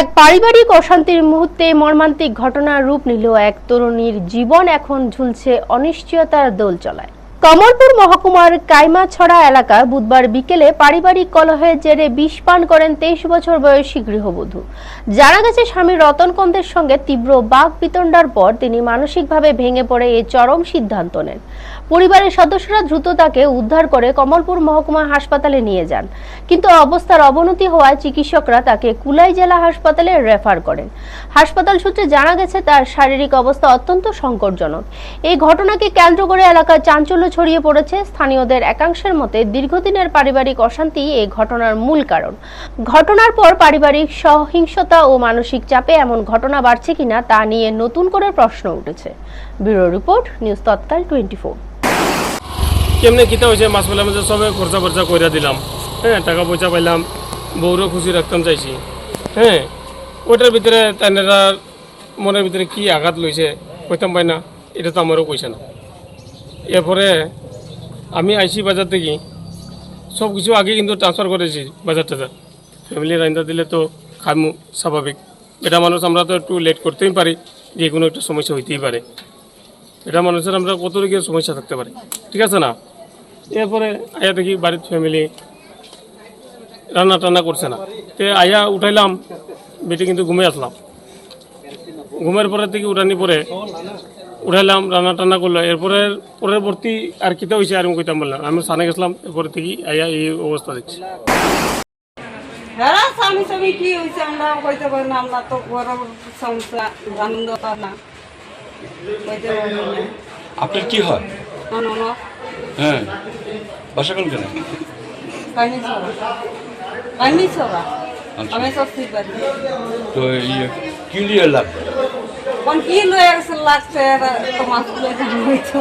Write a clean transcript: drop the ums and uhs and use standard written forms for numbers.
এক পারিবারিক অশান্তির মুহূর্তে মর্মান্তিক ঘটনার রূপ নিল এক তরুণীর জীবন এখন ঝুলছে অনিশ্চয়তার দোলচলায়। কমলপুর মহকুমার কাইমাছড়া এলাকায় বুধবার বিকেলে পারিবারিক কলহের জেরে বিষ পান করেন 23 বছর বয়সী গৃহবধূ। জানা গেছে স্বামী রতন কন্দের সঙ্গে তীব্র বাকবিতণ্ডার পর তিনি মানসিকভাবে ভেঙে পড়ে এই চরম সিদ্ধান্ত নেন। পরিবারের সদস্যরা দ্রুত তাকে উদ্ধার করে কমলপুর মহকুমা হাসপাতালে নিয়ে যান, কিন্তু অবস্থার অবনতি হওয়ায় চিকিৎসকরা তাকে কুলাই জেলা হাসপাতালে রেফার করেন। হাসপাতাল সূত্রে জানা গেছে তার শারীরিক অবস্থা অত্যন্ত সংকটজনক। এই ঘটনাকে কেন্দ্র করে এলাকায় চাঞ্চল্য ছড়িয়ে পড়েছে। স্থানীয়দের একাংশের মতে দীর্ঘদিনের পারিবারিক অশান্তি এই ঘটনার মূল কারণ। ঘটনার পর পারিবারিক সহিংসতা ও মানসিক চাপে এমন ঘটনা বাড়ছে কিনা তা নিয়ে নতুন করে প্রশ্ন উঠেছে। ব্যুরো রিপোর্ট, নিউজ তৎকাল 24। কেমনে কিতা হয়েছে মাছ পেলাম যে সবে খরচা কইরা দিলাম, হ্যাঁ, টাকা পয়সা পাইলাম, বউরও খুশি রাখতাম চাইছি, হ্যাঁ, ওইটার ভিতরে তাইনারা মনের ভিতরে কি আঘাত লইছে কইতাম পাই না, এটা তো আমারও কইছে না। এরপরে আমি আইসি বাজার থেকে, সব কিছু আগে কিন্তু ট্রান্সফার করেছি বাজার টাজার, ফ্যামিলি রান্না দিলে তো খামু স্বাভাবিক, এটা মানুষ আমরা তো একটু লেট করতেই পারি, যে কোনো একটা সমস্যা হইতেই পারে, এটা মানুষের আমরা কত রকমের সমস্যা থাকতে পারে, ঠিক আছে না। এরপরে আয়া দেখি বাড়ির ফ্যামিলি রান্না টান্না করছে না, তে আয়া উঠাইলাম, বেটি কিন্তু ঘুমে আসলাম, ঘুমের পরে থেকে উঠানি পরে উঠাইলাম, রান্না টান্না করলো। এরপরে পরবর্তী আর কিতা হয়েছে আর আমি কইতাম বললাম, আমি সানে গেছিলাম, এরপরে থেকে আয়া এই অবস্থা দেখছি। হ্যাঁ, স্বামী স্বামী কি হয়েছে আমরা কইতে পারি না, আমরা তো বড় সমস্যা আনন্দ পার না, কইতে পারি না। আপনার কি হয়? হ্যাঁ, বাসা কোন কেন? কাইনি ছড়া আচ্ছা। আমি সত্যি পারি তো কি লিয়ে লাগবে? কোন কি লয়ে লাগছে, তো মাছগুলো হইতো